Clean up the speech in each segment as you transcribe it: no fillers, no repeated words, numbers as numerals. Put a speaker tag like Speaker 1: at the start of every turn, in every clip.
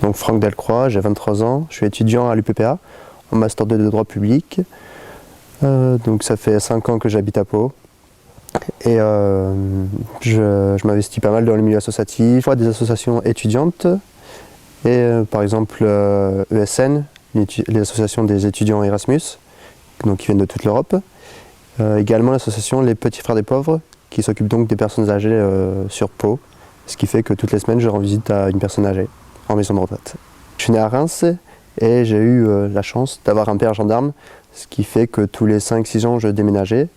Speaker 1: Donc Franck Delcroix, j'ai 23 ans, je suis étudiant à l'UPPA, en master 2 de droit public. Donc ça fait 5 ans que j'habite à Pau. Et je m'investis pas mal dans le milieu associatif, des associations étudiantes, et par exemple ESN, les associations des étudiants Erasmus, donc qui viennent de toute l'Europe. Également l'association Les Petits Frères des Pauvres, qui s'occupe donc des personnes âgées sur Pau, ce qui fait que toutes les semaines je rends visite à une personne âgée en maison de retraite. Je suis né à Reims et j'ai eu la chance d'avoir un père gendarme, ce qui fait que tous les 5-6 ans je déménageais.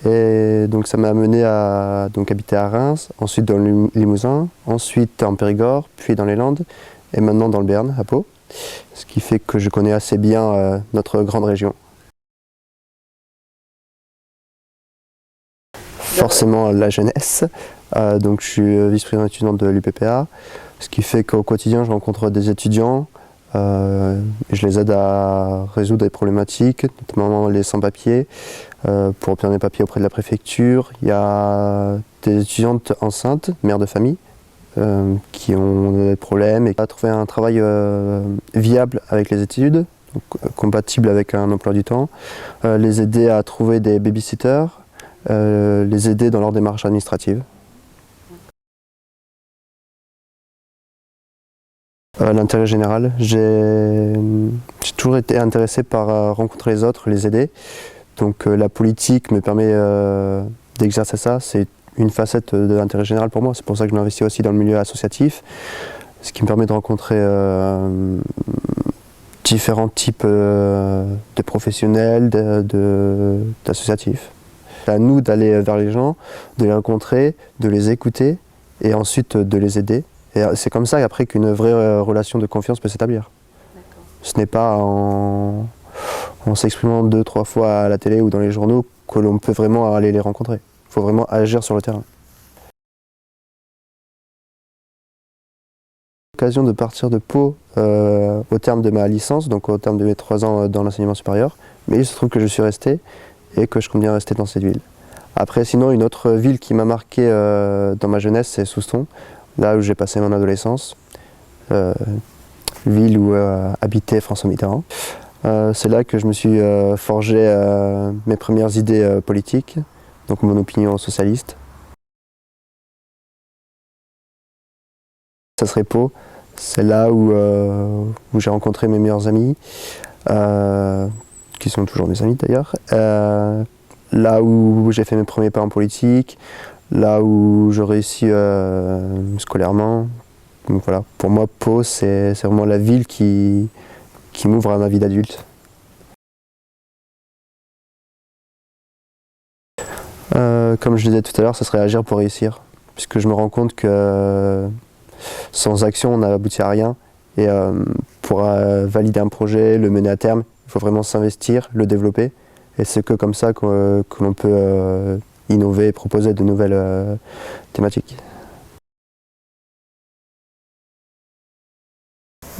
Speaker 1: Et donc ça m'a amené à habiter à Reims, ensuite dans le Limousin, ensuite en Périgord, puis dans les Landes, et maintenant dans le Béarn, à Pau. Ce qui fait que je connais assez bien notre grande région. Forcément la jeunesse, donc je suis vice-président étudiant de l'UPPA, ce qui fait qu'au quotidien je rencontre des étudiants, et je les aide à résoudre des problématiques, notamment les sans-papiers, pour obtenir des papiers auprès de la préfecture. Il y a des étudiantes enceintes, mères de famille, qui ont des problèmes et à trouver un travail viable avec les études, donc, compatible avec un emploi du temps, les aider à trouver des babysitters, les aider dans leur démarche administrative. L'intérêt général, j'ai toujours été intéressé par rencontrer les autres, les aider. Donc la politique me permet d'exercer ça, c'est une facette de l'intérêt général pour moi, c'est pour ça que je m'investis aussi dans le milieu associatif, ce qui me permet de rencontrer différents types de professionnels, d'associatifs. C'est à nous d'aller vers les gens, de les rencontrer, de les écouter et ensuite de les aider. Et c'est comme ça après qu'une vraie relation de confiance peut s'établir. Ce n'est pas en s'exprimant 2-3 fois à la télé ou dans les journaux que l'on peut vraiment aller les rencontrer. Il faut vraiment agir sur le terrain. L'occasion de partir de Pau au terme de ma licence, donc au terme de mes 3 ans dans l'enseignement supérieur, mais il se trouve que je suis resté et que je compte bien rester dans cette ville. Après sinon une autre ville qui m'a marqué dans ma jeunesse, c'est Souston, là où j'ai passé mon adolescence, ville où habitait François Mitterrand. C'est là que je me suis forgé mes premières idées politiques, donc mon opinion socialiste. Ça serait Pau, c'est là où j'ai rencontré mes meilleurs amis, qui sont toujours mes amis d'ailleurs. Là où j'ai fait mes premiers pas en politique, là où je réussis scolairement. Donc voilà, pour moi Pau c'est vraiment la ville qui m'ouvre à ma vie d'adulte. Comme je disais tout à l'heure, ce serait agir pour réussir, puisque je me rends compte que sans action on n'aboutit à rien, et pour valider un projet, le mener à terme, il faut vraiment s'investir, le développer, et c'est que comme ça que l'on peut innover et proposer de nouvelles thématiques.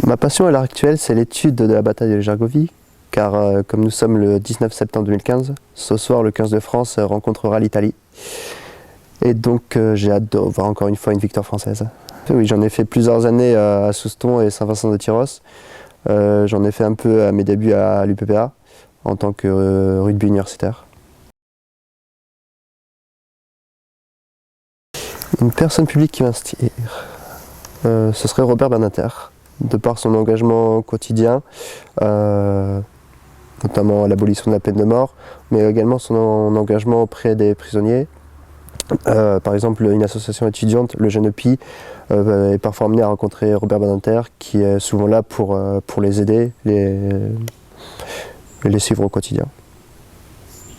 Speaker 1: Ma passion à l'heure actuelle, c'est l'étude de la bataille de Gergovie, car comme nous sommes le 19 septembre 2015, ce soir le 15 de France rencontrera l'Italie. Et donc j'ai hâte de voir encore une fois une victoire française. Oui, j'en ai fait plusieurs années à Souston et Saint-Vincent-de-Tyrosse. J'en ai fait un peu à mes débuts à l'UPPA, en tant que rugby universitaire. Une personne publique qui m'inspire, ce serait Robert Badinter, de par son engagement quotidien, notamment à l'abolition de la peine de mort, mais également son engagement auprès des prisonniers. Par exemple, une association étudiante, le Jeune EPI, est parfois amenée à rencontrer Robert Badinter, qui est souvent là pour les aider, les suivre au quotidien.